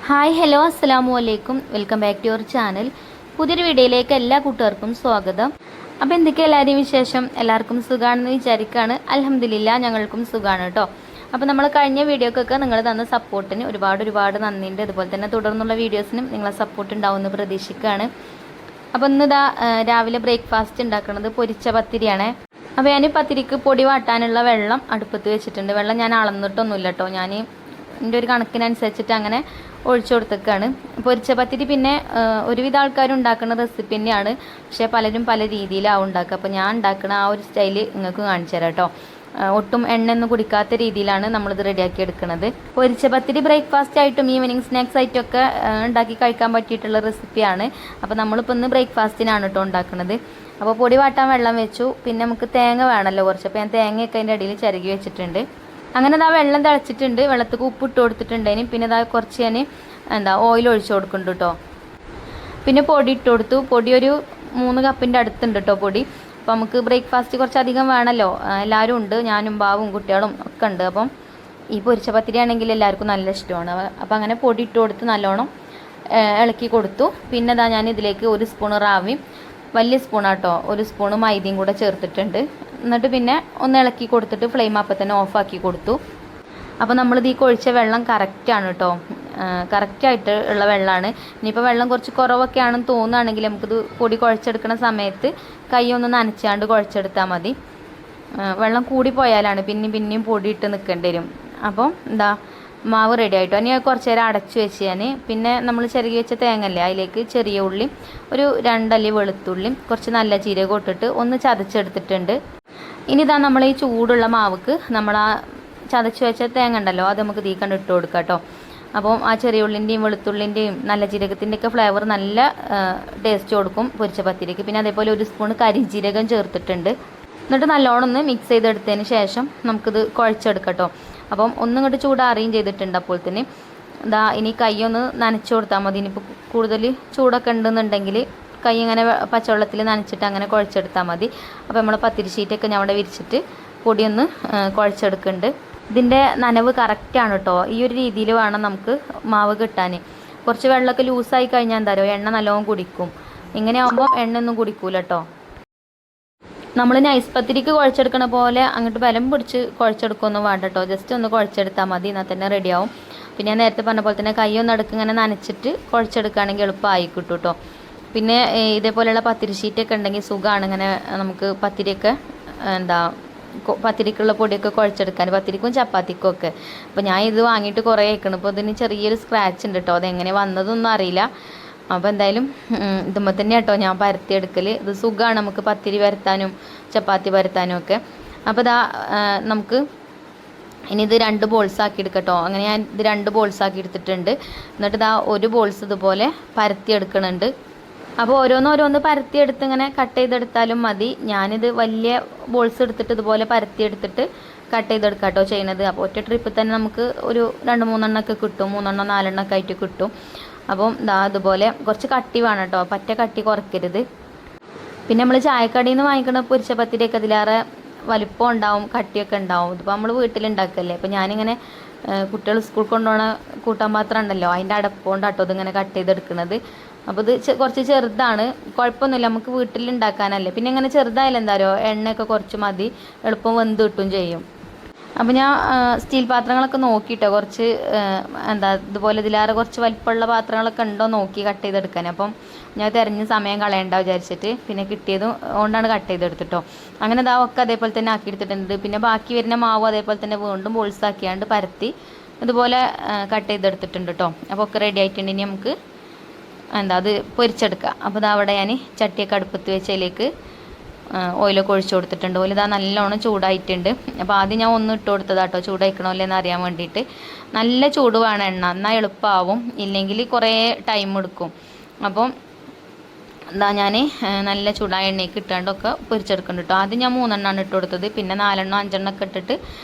Hi hello അസ്സലാമു അലൈക്കും. Welcome back to your channel. പുതിയൊരു വീഡിയോയിലേക്ക് എല്ലാ കൂട്ടുകാർക്കും സ്വാഗതം. അപ്പോൾ എന്തൊക്കെയാണ് എല്ലാവരെയും വിശേഷം? എല്ലാവർക്കും സുഖമാണെന്ന് വിചാരിക്കുകയാണ്. അൽഹംദുലില്ലാ ഞങ്ങൾക്കും സുഖമാണ് കേട്ടോ. അപ്പോൾ നമ്മൾ കഴിഞ്ഞ വീഡിയോക്കൊക്കെ നിങ്ങൾ തന്ന സപ്പോർട്ടിന് ഒരുപാട് നന്ദിയുണ്ട്. അതുപോലെ തന്നെ തുടർന്നുള്ള വീഡിയോസിനും നിങ്ങളെ സപ്പോർട്ട് ഉണ്ടാവുമെന്ന് പ്രതീക്ഷിക്കുകയാണ്. അപ്പോൾ ഇന്ന് രാവിലെ ബ്രേക്ക്ഫാസ്റ്റ് ഉണ്ടാക്കുന്നത് പൊരിച്ച പത്തിരിയാണ്. അപ്പോൾ ഞാൻ പത്തിരിക്ക് പൊടി വാട്ടാനുള്ള വെള്ളം അടുപ്പത്ത് വെച്ചിട്ടുണ്ട്. വെള്ളം ഞാൻ അളന്നിട്ടൊന്നുമില്ല കേട്ടോ. ഞാൻ എൻ്റെ ഒരു കണക്കിനനുസരിച്ചിട്ട് അങ്ങനെ ഒഴിച്ചു കൊടുത്തേക്കാണ്. പൊരിച്ച പത്തിരി പിന്നെ ഒരുവിധ ആൾക്കാരും ഉണ്ടാക്കുന്ന റെസിപ്പി തന്നെയാണ്. പക്ഷേ പലരും പല രീതിയിലാവും ഉണ്ടാക്കുക. അപ്പോൾ ഞാൻ ഉണ്ടാക്കുന്ന ആ ഒരു സ്റ്റൈല് നിങ്ങൾക്ക് കാണിച്ചു തരാം കേട്ടോ. ഒട്ടും എണ്ണയൊന്നും കുടിക്കാത്ത രീതിയിലാണ് നമ്മളിത് റെഡിയാക്കി എടുക്കുന്നത്. പൊരിച്ച പത്തിരി ബ്രേക്ക്ഫാസ്റ്റ് ആയിട്ടും ഈവനിങ് സ്നാക്സ് ആയിട്ടൊക്കെ ഉണ്ടാക്കി കഴിക്കാൻ പറ്റിയിട്ടുള്ള റെസിപ്പിയാണ്. അപ്പോൾ നമ്മളിപ്പോൾ ഇന്ന് ബ്രേക്ക്ഫാസ്റ്റിനാണ് കേട്ടോ ഉണ്ടാക്കുന്നത്. അപ്പോൾ പൊടി വാട്ടാൻ വെള്ളം വെച്ചു. പിന്നെ നമുക്ക് തേങ്ങ വേണമല്ലോ കുറച്ച്. അപ്പോൾ ഞാൻ തേങ്ങയൊക്കെ അതിൻ്റെ അടിയിൽ ചിരകി വെച്ചിട്ടുണ്ട്. അങ്ങനെ ഇതാ വെള്ളം തിളച്ചിട്ടുണ്ട്. വെള്ളത്തേക്ക് ഉപ്പിട്ട് കൊടുത്തിട്ടുണ്ടേന്. പിന്നെ ഇതാ കുറച്ച് ഞാൻ ഓയിൽ ഒഴിച്ചു കൊടുക്കുന്നുണ്ട് കേട്ടോ. പിന്നെ പൊടി ഇട്ട് കൊടുത്തു. പൊടി ഒരു 3 കപ്പിൻ്റെ അടുത്തുണ്ട് കേട്ടോ പൊടി. അപ്പോൾ നമുക്ക് ബ്രേക്ക്ഫാസ്റ്റ് കുറച്ചധികം വേണമല്ലോ. എല്ലാവരും ഉണ്ട്, ഞാനും ബാവും കുട്ടികളും ഒക്കെ ഉണ്ട്. അപ്പം ഈ പൊരിച്ച പത്തിരി ആണെങ്കിൽ എല്ലാവർക്കും നല്ല ഇഷ്ടമാണ്. അപ്പോൾ അങ്ങനെ പൊടി ഇട്ട് കൊടുത്ത് നല്ലോണം ഇളക്കി കൊടുത്തു. പിന്നെ ഇതാ ഞാൻ ഇതിലേക്ക് 1 സ്പൂൺ റാവിയും വലിയ സ്പൂണാട്ടോ 1 സ്പൂൺ മൈദയും കൂടെ ചേർത്തിട്ടുണ്ട്. എന്നിട്ട് പിന്നെ ഒന്ന് ഇളക്കി കൊടുത്തിട്ട് ഫ്ലെയിം അപ്പം തന്നെ ഓഫാക്കി കൊടുത്തു. അപ്പോൾ നമ്മളിത് ഈ കൊഴിച്ച വെള്ളം കറക്റ്റാണ് കേട്ടോ. കറക്റ്റായിട്ട് ഉള്ള വെള്ളമാണ്. ഇനിയിപ്പോൾ വെള്ളം കുറച്ച് കുറവൊക്കെ ആണെന്ന് തോന്നുകയാണെങ്കിൽ നമുക്കിത് പൊടി കുഴച്ചെടുക്കുന്ന സമയത്ത് കൈ ഒന്ന് നനച്ചാണ്ട് കുഴച്ചെടുത്താൽ മതി. വെള്ളം കൂടിപ്പോയാലാണ് പിന്നെയും പൊടി ഇട്ട് നിൽക്കേണ്ടി വരും. അപ്പം മാവ് റെഡി ആയിട്ടോ. ഇനി കുറച്ച് നേരം അടച്ചു വെച്ച് ഞാൻ പിന്നെ നമ്മൾ ചിരകി വെച്ച തേങ്ങല്ലേ അതിലേക്ക് ചെറിയ ഉള്ളി, ഒരു 2 അല്ലി വെളുത്തുള്ളിയും കുറച്ച് നല്ല ജീരകം ഇട്ടിട്ട് ഒന്ന് ചതച്ചെടുത്തിട്ടുണ്ട്. ഇനി നമ്മൾ ഈ ചൂടുള്ള മാവുക്ക് നമ്മൾ ആ ചതച്ച് വെച്ച തേങ്ങ ഉണ്ടല്ലോ അത് നമുക്ക് തീ കണ്ട് ഇട്ട് കൊടുക്കാം കേട്ടോ. അപ്പം ആ ചെറിയ ഉള്ളിൻ്റെയും വെളുത്തുള്ളിൻ്റെയും നല്ല ജീരകത്തിൻ്റെയൊക്കെ ഫ്ലേവർ നല്ല ടേസ്റ്റ് കൊടുക്കും പൊരിച്ച പത്തിരിക്ക്. പിന്നെ അതേപോലെ 1 സ്പൂൺ കരിഞ്ജീരകം ചേർത്തിട്ടുണ്ട്. എന്നിട്ട് നല്ലോണം ഒന്ന് മിക്സ് ചെയ്തെടുത്തതിന് ശേഷം നമുക്കിത് കുഴച്ചെടുക്കാം കേട്ടോ. അപ്പം ഒന്നിങ്ങോട്ട് ചൂടാറുകയും ചെയ്തിട്ടുണ്ട്. അപ്പോൾ തന്നെ ഇനി കൈ ഒന്ന് നനച്ചു കൊടുത്താൽ മതി. ഇനിയിപ്പോൾ കൂടുതൽ ചൂടൊക്കെ ഉണ്ടെന്നുണ്ടെങ്കിൽ കൈ ഇങ്ങനെ പച്ചവെള്ളത്തിൽ നനച്ചിട്ട് അങ്ങനെ കുഴച്ചെടുത്താൽ മതി. അപ്പോൾ നമ്മൾ പത്തിരി ഷീറ്റൊക്കെ ഞാൻ അവിടെ വിരിച്ചിട്ട് പൊടിയൊന്ന് കുഴച്ചെടുക്കുന്നുണ്ട്. ഇതിൻ്റെ നനവ് കറക്റ്റാണ് കേട്ടോ. ഈ ഒരു രീതിയിൽ വേണം നമുക്ക് മാവ് കിട്ടാൻ. കുറച്ച് വെള്ളമൊക്കെ ലൂസായി കഴിഞ്ഞാൽ എന്താ പറയുക, എണ്ണ നല്ലോണം കുടിക്കും. ഇങ്ങനെ ആകുമ്പോൾ എണ്ണയൊന്നും കുടിക്കൂല കേട്ടോ. നമ്മൾ നൈസ് പത്തിരിക്ക് കുഴച്ചെടുക്കണ പോലെ അങ്ങോട്ട് ബലം പിടിച്ച് കുഴച്ചെടുക്കുകയൊന്നും വേണ്ട കേട്ടോ. ജസ്റ്റ് ഒന്ന് കുഴച്ചെടുത്താൽ മതി, എന്നാൽ തന്നെ റെഡിയാവും. പിന്നെ ഞാൻ നേരത്തെ പറഞ്ഞ പോലെ തന്നെ കൈ ഒന്ന് അടുക്ക് ഇങ്ങനെ നനച്ചിട്ട് കുഴച്ചെടുക്കുകയാണെങ്കിൽ എളുപ്പമായി കിട്ടും കേട്ടോ. പിന്നെ ഇതേപോലെയുള്ള പത്തിരി ഷീറ്റൊക്കെ ഉണ്ടെങ്കിൽ സുഖമാണ്. ഇങ്ങനെ നമുക്ക് പത്തിരിയൊക്കെ പത്തിരിക്കുള്ള പൊടിയൊക്കെ കുഴച്ചെടുക്കാൻ, പത്തിരിക്കും ചപ്പാത്തിക്കും ഒക്കെ. അപ്പോൾ ഞാൻ ഇത് വാങ്ങിയിട്ട് കുറേ ആയിക്കണം. ഇപ്പോൾ ഇതിന് ചെറിയൊരു സ്ക്രാച്ച് ഉണ്ട് കേട്ടോ. അതെങ്ങനെ വന്നതൊന്നും അറിയില്ല. അപ്പോൾ എന്തായാലും ഇതുമ്പോൾ തന്നെ കേട്ടോ ഞാൻ പരത്തിയെടുക്കൽ. ഇത് സുഖമാണ് നമുക്ക് പത്തിരി പരത്താനും ചപ്പാത്തി പരത്താനും ഒക്കെ. അപ്പോൾ നമുക്ക് ഇനി ഇത് 2 ബോൾസ് ആക്കി എടുക്കട്ടോ. അങ്ങനെ ഞാൻ ഇത് 2 ബോൾസ് ആക്കി എടുത്തിട്ടുണ്ട്. എന്നിട്ട് 1 ബോൾസ് ഇതുപോലെ പരത്തിയെടുക്കണുണ്ട്. അപ്പോൾ ഓരോന്ന് പരത്തിയെടുത്ത് ഇങ്ങനെ കട്ട് ചെയ്തെടുത്താലും മതി. ഞാനിത് വലിയ ബോൾസ് എടുത്തിട്ട് ഇതുപോലെ പരത്തിയെടുത്തിട്ട് കട്ട് ചെയ്തെടുക്കാം കേട്ടോ ചെയ്യുന്നത്. അപ്പോൾ ഒറ്റ ട്രിപ്പിൽ തന്നെ നമുക്ക് ഒരു 2-3 എണ്ണമൊക്കെ കിട്ടും. 3 എണ്ണം 4 എണ്ണമൊക്കെ ആയിട്ട് കിട്ടും. അപ്പം അതുപോലെ കുറച്ച് കട്ടി വേണം കേട്ടോ. പറ്റ കട്ടി കുറയ്ക്കരുത്. പിന്നെ നമ്മൾ ചായക്കടയിൽ നിന്ന് വാങ്ങിക്കുന്ന പൊരിച്ച പത്തിരിയൊക്കെ അതിലേറെ വലിപ്പം ഉണ്ടാവും, കട്ടിയൊക്കെ ഉണ്ടാവും. ഇതിപ്പോൾ നമ്മൾ വീട്ടിലുണ്ടാക്കല്ലേ. അപ്പോൾ ഞാനിങ്ങനെ കുട്ടികൾ സ്കൂൾ കൊണ്ടുപോകണ കൂട്ടാൻ പാത്രം ഉണ്ടല്ലോ അതിൻ്റെ അടപ്പുകൊണ്ടാട്ടോ ഇതിങ്ങനെ കട്ട് ചെയ്തെടുക്കുന്നത്. അപ്പോൾ ഇത് കുറച്ച് ചെറുതാണ്, കുഴപ്പമൊന്നുമില്ല, നമുക്ക് വീട്ടിലുണ്ടാക്കാനല്ലേ. പിന്നെ ഇങ്ങനെ ചെറുതായാലും എന്താ പറയുക, എണ്ണയൊക്കെ കുറച്ച് മതി, എളുപ്പം വെന്ത് കിട്ടും ചെയ്യും. അപ്പോൾ ഞാൻ സ്റ്റീൽ പാത്രങ്ങളൊക്കെ നോക്കിയിട്ടോ, കുറച്ച് ഇതുപോലെ ഇതിലേറെ കുറച്ച് വലിപ്പമുള്ള പാത്രങ്ങളൊക്കെ ഉണ്ടോ നോക്കി കട്ട് ചെയ്തെടുക്കാൻ. അപ്പം ഞാൻ തിരഞ്ഞ് സമയം കളയണ്ട വിചാരിച്ചിട്ട് പിന്നെ കിട്ടിയതും കൊണ്ടാണ് കട്ട് ചെയ്തെടുത്തിട്ടോ. അങ്ങനെ ഒക്കെ അതേപോലെ തന്നെ ആക്കിയെടുത്തിട്ടുണ്ട്. പിന്നെ ബാക്കി വരുന്ന മാവ് അതേപോലെ തന്നെ വീണ്ടും ബോൾസാക്കിയാണ്ട് പരത്തി ഇതുപോലെ കട്ട് ചെയ്തെടുത്തിട്ടുണ്ട് കേട്ടോ. അപ്പോൾ ഒക്കെ റെഡി ആയിട്ടുണ്ട്. ഇനി നമുക്ക് അത് പൊരിച്ചെടുക്കാം. അപ്പോൾ അവിടെ ഞാൻ ചട്ടിയൊക്കെ അടുപ്പത്ത് വെച്ചതിലേക്ക് ഓയിലൊക്കെ ഒഴിച്ചു കൊടുത്തിട്ടുണ്ട്. ഓയിൽ നല്ലോണം ചൂടായിട്ടുണ്ട്. അപ്പോൾ ആദ്യം ഞാൻ ഒന്ന് ഇട്ട് കൊടുത്തതാട്ടോ ചൂടായിക്കണോ എന്ന് അറിയാൻ വേണ്ടിയിട്ട്. നല്ല ചൂട് വേണം എണ്ണ, എന്നാൽ എളുപ്പമാവും. ഇല്ലെങ്കിൽ കുറേ ടൈം എടുക്കും. അപ്പം ഞാൻ നല്ല ചൂടായ എണ്ണയ്ക്ക് ഇട്ടാണ്ടൊക്കെ പൊരിച്ചെടുക്കുന്നുണ്ട് കേട്ടോ. ആദ്യം ഞാൻ 3 എണ്ണമാണ് ഇട്ട് കൊടുത്തത്. പിന്നെ 4 എണ്ണം 5 എണ്ണമൊക്കെ ഇട്ടിട്ട്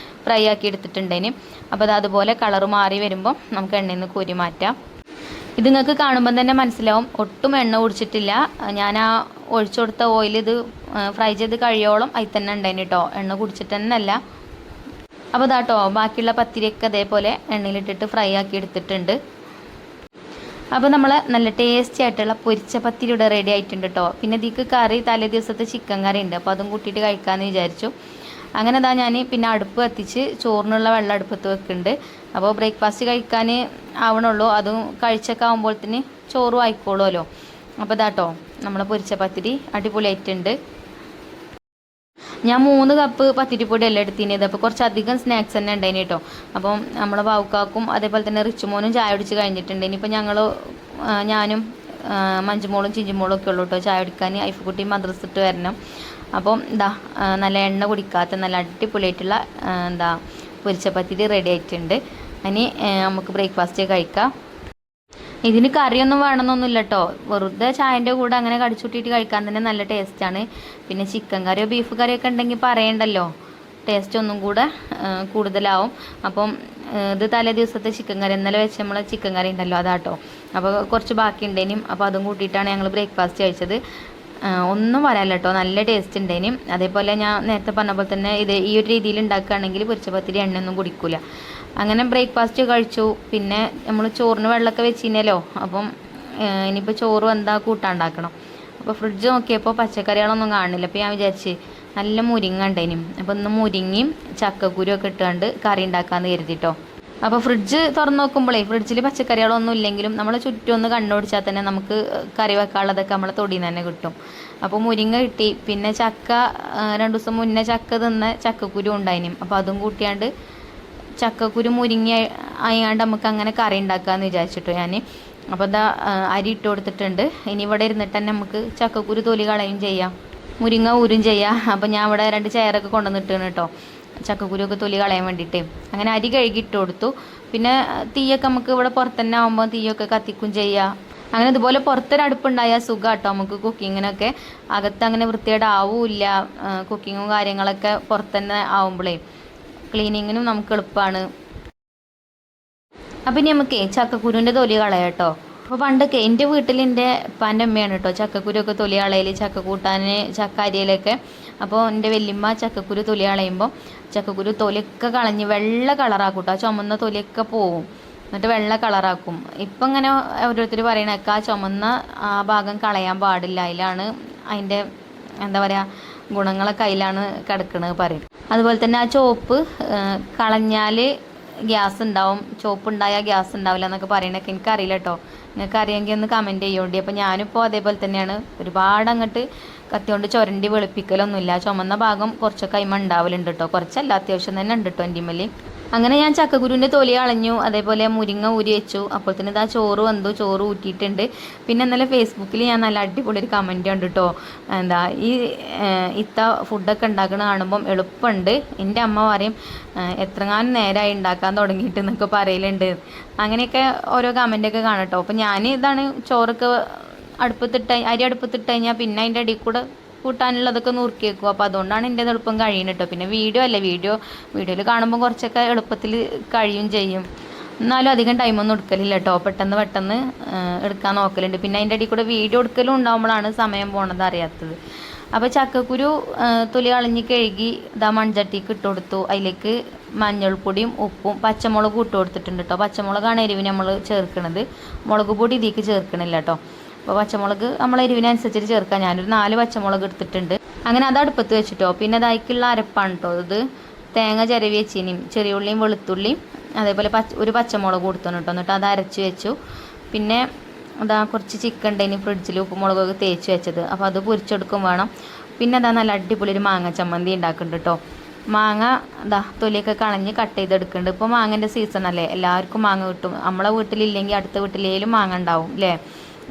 ഫ്രൈ ആക്കി എടുത്തിട്ടുണ്ടേന്. അപ്പോൾ അതുപോലെ കളറ് മാറി വരുമ്പോൾ നമുക്ക് എണ്ണയിൽ നിന്ന് കോരി മാറ്റാം. ഇത് നിങ്ങൾക്ക് കാണുമ്പോൾ തന്നെ മനസ്സിലാവും ഒട്ടും എണ്ണ കുടിച്ചിട്ടില്ല. ഞാൻ ആ ഒഴിച്ചു കൊടുത്ത ഓയിൽ ഇത് ഫ്രൈ ചെയ്ത് കഴിയോളം അതിൽ തന്നെ ഉണ്ടായിന് കേട്ടോ. എണ്ണ കുടിച്ചിട്ട് തന്നെ അല്ല. അപ്പോൾ ബാക്കിയുള്ള പത്തിരിയൊക്കെ അതേപോലെ എണ്ണയിലിട്ടിട്ട് ഫ്രൈ ആക്കി എടുത്തിട്ടുണ്ട്. അപ്പോൾ നമ്മൾ നല്ല ടേസ്റ്റി ആയിട്ടുള്ള പൊരിച്ച പത്തിരി ഇവിടെ റെഡി ആയിട്ടുണ്ട് കേട്ടോ. പിന്നെ ഇതിക്ക് കറി തലേ ദിവസത്തെ ചിക്കൻ കറി ഉണ്ട്, അപ്പോൾ അതും കൂട്ടിയിട്ട് കഴിക്കാമെന്ന് വിചാരിച്ചു. അങ്ങനെ അതാ ഞാൻ പിന്നെ അടുപ്പ് കത്തിച്ച് ചോറിനുള്ള വെള്ളം അടുപ്പത്ത് വെക്കുന്നുണ്ട്. അപ്പോൾ ബ്രേക്ക്ഫാസ്റ്റ് കഴിക്കാൻ ആവണുള്ളൂ, അതും കഴിച്ചൊക്കെ ആകുമ്പോഴത്തേന് ചോറും ആയിക്കോളുമല്ലോ. അപ്പോൾ ഇതാട്ടോ നമ്മളെ പൊരിച്ച പത്തിരി അടിപൊളിയായിട്ടുണ്ട്. ഞാൻ 3 കപ്പ് പത്തിരിപ്പൊടി എല്ലാം എടുത്തിനത്. അപ്പോൾ കുറച്ചധികം സ്നാക്സ് തന്നെ ഉണ്ടായിന് കേട്ടോ. അപ്പം നമ്മളെ ബാവുക്കാക്കും അതേപോലെ തന്നെ റിച്ചുമോനും ചായ കുടിച്ച് കഴിഞ്ഞിട്ടുണ്ട്. ഇനിയിപ്പോൾ ഞാനും മഞ്ജുമോളും ചിഞ്ചുമോളും ഒക്കെ ഉള്ളൂ കേട്ടോ ചായ കുടിക്കാൻ. ഐഫുക്കുട്ടി മദ്രസ ഇട്ട് വരണം. അപ്പം നല്ല എണ്ണ കുടിക്കാത്ത നല്ല അടിപൊളിയായിട്ടുള്ള പൊരിച്ച പത്തിരി റെഡി ആയിട്ടുണ്ട്. ഇനി നമുക്ക് ബ്രേക്ക്ഫാസ്റ്റ് കഴിക്കാം. ഇതിന് കറിയൊന്നും വേണമെന്നൊന്നുമില്ല കേട്ടോ, വെറുതെ ചായൻ്റെ കൂടെ അങ്ങനെ കടിച്ചുകൂട്ടിയിട്ട് കഴിക്കാൻ തന്നെ നല്ല ടേസ്റ്റാണ്. പിന്നെ ചിക്കൻ കറിയോ ബീഫ് കറിയോ ഒക്കെ ഉണ്ടെങ്കിൽ പറയണ്ടല്ലോ, ടേസ്റ്റ് ഒന്നും കൂടെ കൂടുതലാവും. അപ്പം ഇത് തലേ ദിവസത്തെ ചിക്കൻ കറി, ഇന്നലെ വെച്ച് നമ്മൾ ചിക്കൻ കറി ഉണ്ടല്ലോ അതാട്ടോ. അപ്പോൾ കുറച്ച് ബാക്കി ഉണ്ടേനും, അപ്പോൾ അതും കൂട്ടിയിട്ടാണ് ഞങ്ങൾ ബ്രേക്ക്ഫാസ്റ്റ് കഴിച്ചത്. ഒന്നും പറയാല്ല കേട്ടോ, നല്ല ടേസ്റ്റ് ഉണ്ടേനും. അതേപോലെ ഞാൻ നേരത്തെ പറഞ്ഞ പോലെ തന്നെ ഈ ഒരു രീതിയിൽ ഉണ്ടാക്കുകയാണെങ്കിൽ പൊരിച്ച പത്തിരി എണ്ണയൊന്നും കുടിക്കില്ല. അങ്ങനെ ബ്രേക്ക്ഫാസ്റ്റ് കഴിച്ചു. പിന്നെ നമ്മൾ ചോറിന് വെള്ളമൊക്കെ വെച്ചിനല്ലോ, അപ്പം ഇനിയിപ്പോൾ ചോറ് എന്താ കൂട്ടാണ്ടാക്കണം. അപ്പോൾ ഫ്രിഡ്ജ് നോക്കിയപ്പോൾ പച്ചക്കറികളൊന്നും കാണില്ല. അപ്പോൾ ഞാൻ വിചാരിച്ച് നല്ല മുരിങ്ങ ഉണ്ടേനും, അപ്പോൾ ഇന്ന് മുരിങ്ങയും ചക്കക്കുരു ഒക്കെ ഇട്ടുകൊണ്ട് കറി ഉണ്ടാക്കാമെന്ന് കരുതിട്ടോ. അപ്പോൾ ഫ്രിഡ്ജ് തുറന്ന് നോക്കുമ്പോഴേ ഫ്രിഡ്ജിൽ പച്ചക്കറികളൊന്നും ഇല്ലെങ്കിലും നമ്മൾ ചുറ്റും ഒന്ന് കണ്ണോടിച്ചാൽ തന്നെ നമുക്ക് കറി വെക്കാനുള്ളതൊക്കെ നമ്മളെ തൊടിയിൽ നിന്ന് തന്നെ കിട്ടും. അപ്പോൾ മുരിങ്ങ കിട്ടി. പിന്നെ ചക്ക 2 ദിവസം മുന്നേ ചക്ക തിന്ന ചക്കക്കുരു ഉണ്ടായിനും, അപ്പോൾ അതും കൂട്ടിയാണ്ട് ചക്കക്കുരു മുരിങ്ങ ആയാണ്ട് നമുക്ക് അങ്ങനെ കറി ഉണ്ടാക്കാമെന്ന് വിചാരിച്ചിട്ടു ഞാൻ. അപ്പോൾ അരി ഇട്ട് കൊടുത്തിട്ടുണ്ട്. ഇനി ഇവിടെ ഇരുന്നിട്ട് തന്നെ നമുക്ക് ചക്കക്കുരു തൊലി കളയും ചെയ്യാം, മുരിങ്ങ ഊരും ചെയ്യാം. അപ്പോൾ ഞാൻ ഇവിടെ 2 ചെയറൊക്കെ കൊണ്ടുവന്നിട്ടാണ് കേട്ടോ ചക്കക്കുരുവൊക്കെ തൊലി കളയാൻ വേണ്ടിയിട്ട്. അങ്ങനെ അരി കഴുകി ഇട്ട് കൊടുത്തു. പിന്നെ തീയൊക്കെ നമുക്ക് ഇവിടെ പുറത്തന്നെ ആകുമ്പോൾ തീയൊക്കെ കത്തിക്കും ചെയ്യാം. അങ്ങനെ ഇതുപോലെ പുറത്തൊരടുപ്പുണ്ടായാൽ സുഖം കേട്ടോ നമുക്ക് കുക്കിങ്ങിനൊക്കെ. അകത്ത് അങ്ങനെ വൃത്തിയായിട്ട് ആവില്ല, കുക്കിങ്ങും കാര്യങ്ങളൊക്കെ പുറത്തന്നെ ആവുമ്പോഴേ ക്ലീനിങ്ങിനും നമുക്ക് എളുപ്പമാണ്. അപ്പം ഇനി നമുക്ക് ചക്കക്കുരുവിൻ്റെ തൊലി കളയാം കേട്ടോ. അപ്പോൾ പണ്ടൊക്കെ എൻ്റെ വീട്ടിൽ എൻ്റെ ഉപ്പാൻ്റെ അമ്മയാണ് കേട്ടോ ചക്കക്കുരുവൊക്കെ തൊലി കളയൽ, ചക്ക കൂട്ടാൻ, ചക്ക അരിയിലൊക്കെ. അപ്പോൾ എൻ്റെ വല്യമ്മ ചക്കക്കുരു തൊലി കളയുമ്പോൾ ചക്കക്കുരു തൊലിയൊക്കെ കളഞ്ഞ് വെള്ള കളറാക്കും കേട്ടോ, ചുമന്ന തൊലിയൊക്കെ പോവും, എന്നിട്ട് വെള്ള കളറാക്കും. ഇപ്പം ഇങ്ങനെ ഓരോരുത്തർ പറയണേക്കാ ചുമന്ന ആ ഭാഗം കളയാൻ പാടില്ല, അതിലാണ് അതിൻ്റെ എന്താ പറയുക ഗുണങ്ങളൊക്കെ അതിലാണ് കിടക്കണത് പറയും. അതുപോലെ തന്നെ ആ ചോപ്പ് കളഞ്ഞാൽ ഗ്യാസ് ഉണ്ടാവും, ചോപ്പ് ഉണ്ടായാൽ ഗ്യാസ് ഉണ്ടാവില്ല എന്നൊക്കെ പറയണൊക്കെ എനിക്കറിയില്ല കേട്ടോ. നിങ്ങൾക്ക് അറിയാമെങ്കിൽ ഒന്ന് കമൻറ്റ് ചെയ്യോണ്ടി. അപ്പോൾ ഞാനിപ്പോൾ അതേപോലെ തന്നെയാണ്, ഒരുപാട് അങ്ങോട്ട് കത്തിയോണ്ട് ചുരണ്ടി വെളുപ്പിക്കലൊന്നുമില്ല. ചുമന്ന ഭാഗം കുറച്ചൊക്കെ അതിമ ഉണ്ടാവലുണ്ട് കേട്ടോ, കുറച്ചല്ല അത്യാവശ്യം തന്നെ ഉണ്ട് കേട്ടോ എൻ്റെ മേൽ. അങ്ങനെ ഞാൻ ചക്കക്കുരുവിൻ്റെ തൊലി കളഞ്ഞു, അതേപോലെ മുരിങ്ങ ഊരി വെച്ചു. അപ്പോൾ തന്നെ ഇതാ ചോറ് വന്നു, ചോറ് ഊറ്റിയിട്ടുണ്ട്. പിന്നെ ഇന്നലെ ഫേസ്ബുക്കിൽ ഞാൻ നല്ല അടിപൊളി ഒരു കമൻറ്റ് ഉണ്ട് കേട്ടോ, ഇത്ത ഫുഡൊക്കെ ഉണ്ടാക്കണ കാണുമ്പം എളുപ്പമുണ്ട്, എൻ്റെ അമ്മ പറയും എത്രങ്ങാനും നേരമായി ഉണ്ടാക്കാൻ തുടങ്ങിയിട്ട് എന്നൊക്കെ പറയലുണ്ട്. അങ്ങനെയൊക്കെ ഓരോ കമൻറ്റൊക്കെ കാണാം കേട്ടോ. അപ്പോൾ ഞാൻ ഇതാണ് ചോറൊക്കെ അരി അടുപ്പത്തിട്ട് കഴിഞ്ഞാൽ പിന്നെ അതിൻ്റെ അടിയിൽ കൂടെ കൂട്ടാനുള്ളതൊക്കെ നുറുക്കി വെക്കും. അപ്പോൾ അതുകൊണ്ടാണ് എൻ്റെ എളുപ്പം കഴിയുന്നത് കേട്ടോ. പിന്നെ വീഡിയോയിൽ കാണുമ്പോൾ കുറച്ചൊക്കെ എളുപ്പത്തിൽ കഴിയും ചെയ്യും, എന്നാലും അധികം ടൈമൊന്നും എടുക്കലില്ല കേട്ടോ. പെട്ടെന്ന് എടുക്കാൻ നോക്കലുണ്ട്. പിന്നെ അതിൻ്റെ അടിയിൽ കൂടെ വീഡിയോ എടുക്കലും ഉണ്ടാകുമ്പോഴാണ് സമയം പോണത് അറിയാത്തത്. അപ്പോൾ ചക്കക്കുരു തൊലി കളഞ്ഞ് കഴുകി മൺചട്ടിക്ക് ഇട്ട് കൊടുത്തു. അതിലേക്ക് മഞ്ഞൾപ്പൊടിയും ഉപ്പും പച്ചമുളകും ഇട്ട് കൊടുത്തിട്ടുണ്ട് കേട്ടോ. പച്ചമുളകാണ് എരിവിന് നമ്മൾ ചേർക്കണത്, മുളക് പൊടി ഇതിലേക്ക് ചേർക്കണില്ല കേട്ടോ. അപ്പോൾ പച്ചമുളക് നമ്മൾ എരിവിനനുസരിച്ചിട്ട് ചേർക്കാം. ഞാനൊരു 4 പച്ചമുളക് എടുത്തിട്ടുണ്ട്. അങ്ങനെ അത് അടുപ്പത്ത് വെച്ചിട്ടോ. പിന്നെ അതിലേക്കുള്ള അരപ്പാണ് കേട്ടോ ഇത്. തേങ്ങ ചിരവി വെച്ചിനും ചെറിയ ഉള്ളിയും വെളുത്തുള്ളിയും അതേപോലെ ഒരു പച്ചമുളക് കൊടുത്തു കേട്ടോ. എന്നിട്ട് അത് അരച്ച് വെച്ചു. പിന്നെ കുറച്ച് ചിക്കൻ ഉണ്ടായിന് ഫ്രിഡ്ജിൽ ഉപ്പുമുളകൊക്കെ തേച്ച് വെച്ചത്, അപ്പോൾ അത് പൊരിച്ചെടുക്കും വേണം. പിന്നെ നല്ല അടിപൊളി ഒരു മാങ്ങ ചമ്മന്തി ഉണ്ടാക്കുന്നുണ്ട് കേട്ടോ. മാങ്ങ തൊലിയൊക്കെ കളഞ്ഞ് കട്ട് ചെയ്തെടുക്കുന്നുണ്ട്. ഇപ്പോൾ മാങ്ങൻ്റെ സീസൺ അല്ലേ, എല്ലാവർക്കും മാങ്ങ കിട്ടും. നമ്മളെ വീട്ടിലില്ലെങ്കിൽ അടുത്ത വീട്ടിലേലും മാങ്ങ ഉണ്ടാവും അല്ലേ.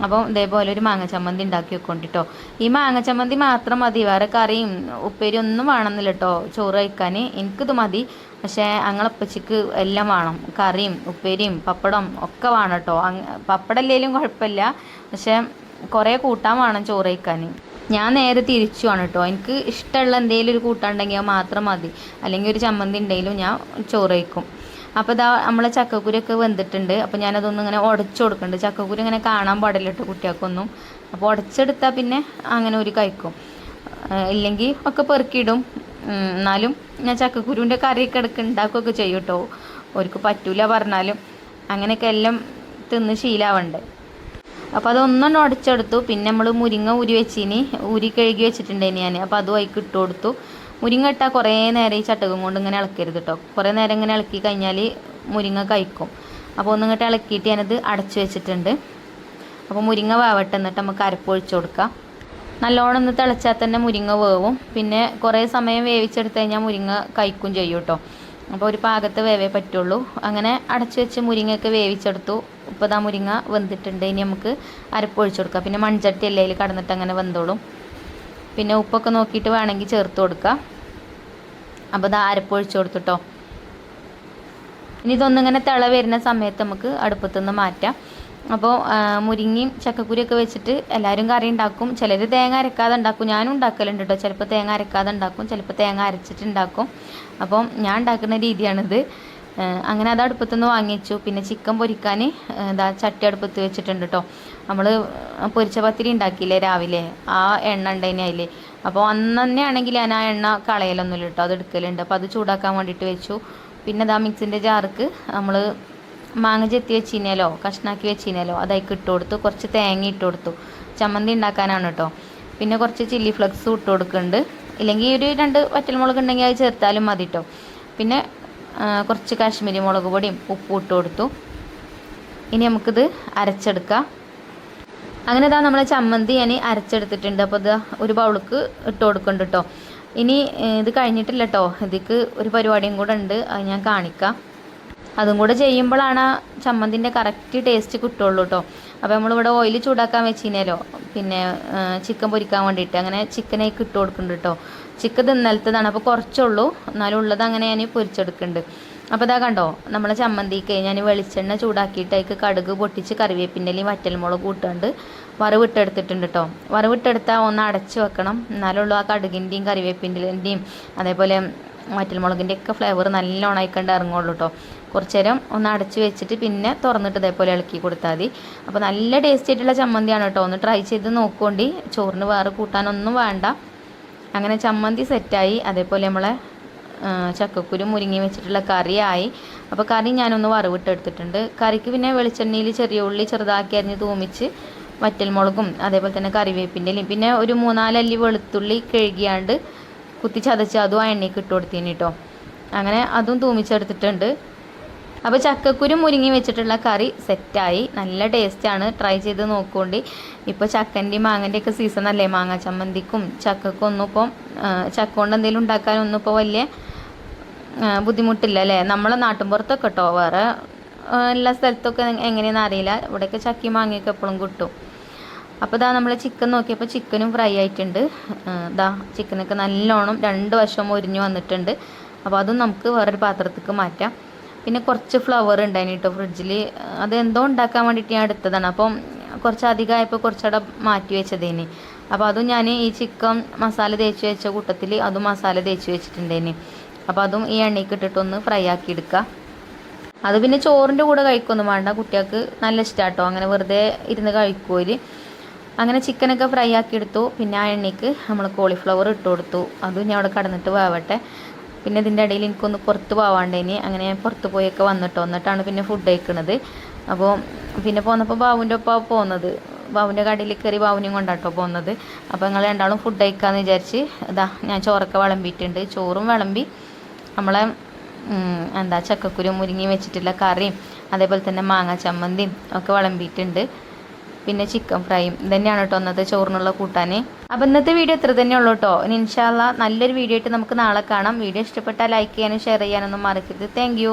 അപ്പോൾ ഇതേപോലെ ഒരു മാങ്ങ ചമ്മന്തി ഉണ്ടാക്കി വെക്കൊണ്ടിട്ടോ. ഈ മാങ്ങ ചമ്മന്തി മാത്രം മതി, വേറെ കറിയും ഉപ്പേരി ഒന്നും വേണമെന്നില്ല കേട്ടോ ചോറ് കഴിക്കാൻ. എനിക്കിത് മതി, പക്ഷേ അങ്ങളപ്പച്ചിക്ക് എല്ലാം വേണം, കറിയും ഉപ്പേരിയും പപ്പടം ഒക്കെ വേണം കേട്ടോ. പപ്പടം ഇല്ലെങ്കിലും കുഴപ്പമില്ല, പക്ഷേ കുറേ കൂട്ടാൻ വേണം ചോറ് കഴിക്കാൻ. ഞാൻ നേരെ തിരിച്ചുമാണ് കേട്ടോ. എനിക്ക് ഇഷ്ടമുള്ള എന്തെങ്കിലും ഒരു കൂട്ടാൻ ഉണ്ടെങ്കിൽ മാത്രം മതി, അല്ലെങ്കിൽ ഒരു ചമ്മന്തി ഉണ്ടെങ്കിലും ഞാൻ ചോറ് കഴിക്കും. അപ്പോൾ നമ്മളെ ചക്കക്കുരൊക്കെ വെന്തിട്ടുണ്ട്. അപ്പോൾ ഞാനതൊന്നും ഇങ്ങനെ ഉടച്ചു കൊടുക്കുന്നുണ്ട്. ചക്കക്കുരു ഇങ്ങനെ കാണാൻ പാടില്ല കേട്ടോ കുട്ടികൾക്കൊന്നും. അപ്പോൾ ഉടച്ചെടുത്താൽ പിന്നെ അങ്ങനെ ഒരു കഴിക്കും, ഇല്ലെങ്കിൽ ഒക്കെ പെറുക്കിയിടും. എന്നാലും ഞാൻ ചക്കക്കുരുവിൻ്റെ കറിയൊക്കെ ഉണ്ടാക്കുകയൊക്കെ ചെയ്യും കേട്ടോ. അവർക്ക് പറ്റൂല പറഞ്ഞാലും അങ്ങനെയൊക്കെ എല്ലാം തിന്ന് ശീലാവണ്ടേ. അപ്പോൾ അതൊന്നും ഉടച്ചെടുത്തു. പിന്നെ നമ്മൾ മുരിങ്ങ ഊരി വെച്ചിനി, ഊരി കഴുകി വെച്ചിട്ടുണ്ടായിന് ഞാൻ. അപ്പോൾ അതും അതിക്ക് ഇട്ട് കൊടുത്തു. മുരിങ്ങ ഇട്ടാൽ കുറേ നേരം ഈ ചട്ടകം കൊണ്ട് ഇങ്ങനെ ഇളക്കരുത് കേട്ടോ. കുറേ നേരം ഇങ്ങനെ ഇളക്കി കഴിഞ്ഞാൽ മുരിങ്ങ കഴിക്കും. അപ്പോൾ ഒന്നിങ്ങോട്ട് ഇളക്കിയിട്ട് ഞാനത് അടച്ചു വെച്ചിട്ടുണ്ട്. അപ്പോൾ മുരിങ്ങ വേവട്ടെ, എന്നിട്ട് നമുക്ക് അരപ്പൊഴിച്ച് കൊടുക്കാം. നല്ലോണം ഒന്ന് തിളച്ചാൽ തന്നെ മുരിങ്ങ വേവും. പിന്നെ കുറേ സമയം വേവിച്ചെടുത്ത് കഴിഞ്ഞാൽ മുരിങ്ങ കഴിക്കും ചെയ്യും കേട്ടോ. അപ്പോൾ ഒരു പാകത്ത് വേവേ പറ്റുള്ളൂ. അങ്ങനെ അടച്ചു വെച്ച് മുരിങ്ങയൊക്കെ വേവിച്ചെടുത്തു. ഇപ്പോൾ ഇതാ മുരിങ്ങ വെന്തിട്ടുണ്ട്. ഇനി നമുക്ക് അരപ്പൊഴിച്ച് കൊടുക്കാം. പിന്നെ മൺചട്ടി എല്ലയിൽ കടന്നിട്ട് അങ്ങനെ വെന്തോളും. പിന്നെ ഉപ്പൊക്കെ നോക്കിയിട്ട് വേണമെങ്കിൽ ചേർത്ത് കൊടുക്കുക. അപ്പോൾ ഇതാ അരപ്പൊഴിച്ച് കൊടുത്തിട്ടോ. ഇനി ഇതൊന്നിങ്ങനെ തിള വരുന്ന സമയത്ത് നമുക്ക് അടുപ്പത്തുനിന്ന് മാറ്റാം. അപ്പോൾ മുരിങ്ങയും ചക്കക്കുരിയൊക്കെ വെച്ചിട്ട് എല്ലാവരും കറി ഉണ്ടാക്കും. ചിലർ തേങ്ങ അരക്കാതെ ഉണ്ടാക്കും. ഞാനും ഉണ്ടാക്കലുണ്ട് കേട്ടോ. ചിലപ്പോൾ തേങ്ങ അരക്കാതെ ഉണ്ടാക്കും, ചിലപ്പോൾ തേങ്ങ അരച്ചിട്ടുണ്ടാക്കും. അപ്പം ഞാൻ ഉണ്ടാക്കുന്ന രീതിയാണിത്. അങ്ങനെ അത് അടുപ്പത്തുനിന്ന് വാങ്ങിച്ചു. പിന്നെ ചിക്കൻ പൊരിക്കാൻ ഇതാ ചട്ടി അടുപ്പത്ത് വെച്ചിട്ടുണ്ട് കേട്ടോ. നമ്മൾ പൊരിച്ച പത്തിരി ഉണ്ടാക്കിയില്ലേ രാവിലെ, ആ എണ്ണ ഉണ്ടായിന് അതിൽ. അപ്പോൾ അന്ന് തന്നെ ആണെങ്കിൽ ഞാൻ ആ എണ്ണ കളയലൊന്നുമില്ല കേട്ടോ, അത് എടുക്കലുണ്ട്. അപ്പോൾ അത് ചൂടാക്കാൻ വേണ്ടിയിട്ട് വെച്ചു. പിന്നെ ഇതാ മിക്സിൻ്റെ ജാർക്ക് നമ്മൾ മാങ്ങ ചെത്തി വെച്ചിനല്ലോ, കഷ്ണാക്കി വെച്ചിനല്ലോ, അതായിക്ക് ഇട്ട് കൊടുത്തു. കുറച്ച് തേങ്ങ ഇട്ട് കൊടുത്തു. ചമ്മന്തി ഉണ്ടാക്കാനാണ് കേട്ടോ. പിന്നെ കുറച്ച് ചില്ലി ഫ്ലെക്സും ഇട്ട് കൊടുക്കുന്നുണ്ട്. ഇല്ലെങ്കിൽ ഒരു 2 വറ്റൽമുളക് ഉണ്ടെങ്കിൽ അത് ചേർത്താലും മതി കേട്ടോ. പിന്നെ കുറച്ച് കാശ്മീരി മുളക് പൊടിയും ഉപ്പും ഇട്ട് കൊടുത്തു. ഇനി നമുക്കിത് അരച്ചെടുക്കാം. അങ്ങനെ ഇതാ നമ്മളെ ചമ്മന്തി ഞാൻ അരച്ചെടുത്തിട്ടുണ്ട്. അപ്പോൾ ഇത് ഒരു ബൗൾക്ക് ഇട്ട് കൊടുക്കുന്നുണ്ട് കേട്ടോ. ഇനി ഇത് കഴിഞ്ഞിട്ടില്ല കേട്ടോ, ഇതിക്ക് ഒരു പരിപാടിയും കൂടെ ഉണ്ട്, അത് ഞാൻ കാണിക്കാം. അതും കൂടെ ചെയ്യുമ്പോഴാണ് ചമ്മന്തിൻ്റെ കറക്റ്റ് ടേസ്റ്റ് കിട്ടുള്ളൂ കേട്ടോ. അപ്പോൾ നമ്മളിവിടെ ഓയിൽ ചൂടാക്കാൻ വെച്ചിനല്ലോ, പിന്നെ ചിക്കൻ പൊരിക്കാൻ വേണ്ടിയിട്ട് അങ്ങനെ ചിക്കനേക്ക് ഇട്ട് കൊടുക്കുന്നുണ്ട് കേട്ടോ. ചിക്കൻ ഇന്നലത്തതാണ്, അപ്പോൾ കുറച്ചുള്ളൂ, എന്നാലും ഉള്ളത് അങ്ങനെ ഞാൻ പൊരിച്ചെടുക്കുന്നുണ്ട്. അപ്പോൾ ഇതാ കണ്ടോ, നമ്മളെ ചമ്മന്തിക്ക് ഞാൻ വെളിച്ചെണ്ണ ചൂടാക്കിയിട്ട് അതിക്ക് കടുക് പൊട്ടിച്ച് കറിവേപ്പിൻ്റെയും വറ്റൽമുളക് കൂട്ടാണ്ട് വറവിട്ടെടുത്തിട്ടുണ്ട് കേട്ടോ. വറവിട്ടെടുത്താൽ ഒന്ന് അടച്ച് വെക്കണം, എന്നാലുള്ളൂ ആ കടുകിൻ്റെയും കറിവേപ്പിൻ്റെയും അതേപോലെ വറ്റൽമുളകിൻ്റെ ഒക്കെ ഫ്ലേവർ നല്ലോണം ആയിക്കണ്ട് ഇറങ്ങുള്ളൂ കേട്ടോ. കുറച്ച് നേരം ഒന്ന് അടച്ച് വെച്ചിട്ട് പിന്നെ തുറന്നിട്ട് ഇതേപോലെ ഇളക്കി കൊടുത്താൽ മതി. അപ്പോൾ നല്ല ടേസ്റ്റി ആയിട്ടുള്ള ചമ്മന്തിയാണ് കേട്ടോ. ഒന്ന് ട്രൈ ചെയ്ത് നോക്കുകൊണ്ട്. ചോറിന് വേറെ കൂട്ടാനൊന്നും വേണ്ട. അങ്ങനെ ചമ്മന്തി സെറ്റായി. അതേപോലെ നമ്മളെ ചക്കക്കുരു മുരിങ്ങി വെച്ചിട്ടുള്ള കറിയായി. അപ്പോൾ കറി ഞാനൊന്ന് വറവിട്ടെടുത്തിട്ടുണ്ട്. കറിക്ക് പിന്നെ വെളിച്ചെണ്ണയിൽ ചെറിയ ഉള്ളി ചെറുതാക്കി അരിഞ്ഞ് തൂമിച്ച് വറ്റൽമുളകും അതേപോലെ തന്നെ കറിവേപ്പിൻ്റെയും പിന്നെ ഒരു 3-4 അല്ലി വെളുത്തുള്ളി കഴുകിയാണ്ട് കുത്തി ചതച്ച് അതും ആ എണ്ണയ്ക്ക് ഇട്ട് കൊടുത്തിന് കേട്ടോ. അങ്ങനെ അതും തൂമിച്ചെടുത്തിട്ടുണ്ട്. അപ്പോൾ ചക്കക്കുരു മുരിങ്ങി വെച്ചിട്ടുള്ള കറി സെറ്റായി. നല്ല ടേസ്റ്റാണ്, ട്രൈ ചെയ്ത് നോക്കുകൊണ്ട്. ഇപ്പോൾ ചക്കൻ്റെയും മാങ്ങൻ്റെ ഒക്കെ സീസൺ അല്ലേ. മാങ്ങ ചമ്മന്തിക്കും ചക്കക്കും ഒന്നും ഇപ്പം ചക്ക കൊണ്ട് എന്തെങ്കിലും ഉണ്ടാക്കാനൊന്നും ഇപ്പോൾ വലിയ ബുദ്ധിമുട്ടില്ല അല്ലേ. നമ്മളെ നാട്ടിൻപുറത്തൊക്കെ കേട്ടോ, വേറെ എല്ലാ സ്ഥലത്തൊക്കെ എങ്ങനെയാണെന്ന് അറിയില്ല. ഇവിടെയൊക്കെ ചക്കയും മാങ്ങയൊക്കെ എപ്പോഴും കിട്ടും. അപ്പോൾ ഇതാ നമ്മൾ ചിക്കൻ നോക്കിയപ്പോൾ ചിക്കനും ഫ്രൈ ആയിട്ടുണ്ട്. ഇതാ ചിക്കനൊക്കെ നല്ലോണം 2 വശം ഒരിഞ്ഞു വന്നിട്ടുണ്ട്. അപ്പോൾ അതും നമുക്ക് വേറൊരു പാത്രത്തേക്ക് മാറ്റാം. പിന്നെ കുറച്ച് ഫ്ലവർ ഉണ്ടായിന് കേട്ടോ ഫ്രിഡ്ജിൽ, അത് എന്തോ ഉണ്ടാക്കാൻ വേണ്ടിയിട്ട് ഞാൻ എടുത്തതാണ്. അപ്പം കുറച്ച് അധികമായപ്പോൾ കുറച്ചുകൂടെ മാറ്റി വെച്ചതേന്. അപ്പോൾ അതും ഞാൻ ഈ ചിക്കൻ മസാല തേച്ച് വെച്ച കൂട്ടത്തിൽ അതും മസാല തേച്ച് വെച്ചിട്ടുണ്ടേന്. അപ്പോൾ അതും ഈ എണ്ണയ്ക്ക് ഇട്ടിട്ടൊന്ന് ഫ്രൈ ആക്കി എടുക്കുക. അത് പിന്നെ ചോറിൻ്റെ കൂടെ കഴിക്കൊന്നും വേണ്ട, കുട്ടികൾക്ക് നല്ല ഇഷ്ടമാട്ടോ, അങ്ങനെ വെറുതെ ഇരുന്ന് കഴിക്കുമോര്. അങ്ങനെ ചിക്കനൊക്കെ ഫ്രൈ ആക്കി എടുത്തു. പിന്നെ ആ എണ്ണയ്ക്ക് നമ്മൾ കോളിഫ്ലവർ ഇട്ട് കൊടുത്തു. അതും ഞാൻ അവിടെ കടന്നിട്ട് വേവട്ടെ. പിന്നെ ഇതിൻ്റെ ഇടയിൽ എനിക്കൊന്ന് പുറത്ത് പോവാണ്ടേനി. അങ്ങനെ പുറത്ത് പോയൊക്കെ വന്നിട്ടോ, എന്നിട്ടാണ് പിന്നെ ഫുഡ് കഴിക്കണത്. അപ്പോൾ പിന്നെ പോന്നപ്പോൾ ബാബുവിൻ്റെ ഒപ്പം പോകുന്നത്, ബാബുവിൻ്റെ കടയിൽ കയറി ബാബുവിനെയും കൊണ്ടാട്ടോ പോകുന്നത്. അപ്പോൾ ഞങ്ങൾ രണ്ടാളും ഫുഡ് കഴിക്കാമെന്ന് വിചാരിച്ച് ഇതാ ഞാൻ ചോറൊക്കെ വിളമ്പിയിട്ടുണ്ട്. ചോറും വിളമ്പി നമ്മളെ ചക്കക്കുരു മുരിങ്ങി വെച്ചിട്ടുള്ള കറിയും അതേപോലെ തന്നെ മാങ്ങ ചമ്മന്തിയും ഒക്കെ വിളമ്പിയിട്ടുണ്ട്. പിന്നെ ചിക്കൻ ഫ്രൈയും ഇതന്നെയാണ് കേട്ടോ ഇന്നത്തെ ചോറിനുള്ള കൂട്ടാൻ. അപ്പോൾ ഇന്നത്തെ വീഡിയോ ഇത്ര തന്നെ ഉള്ളൂ കേട്ടോ. ഇനി ഇൻഷാ അല്ലാഹ് നല്ലൊരു വീഡിയോ ആയിട്ട് നമുക്ക് നാളെ കാണാം. വീഡിയോ ഇഷ്ടപ്പെട്ടാൽ ലൈക്ക് ചെയ്യാനും ഷെയർ ചെയ്യാനൊന്നും മറക്കരുത്. താങ്ക്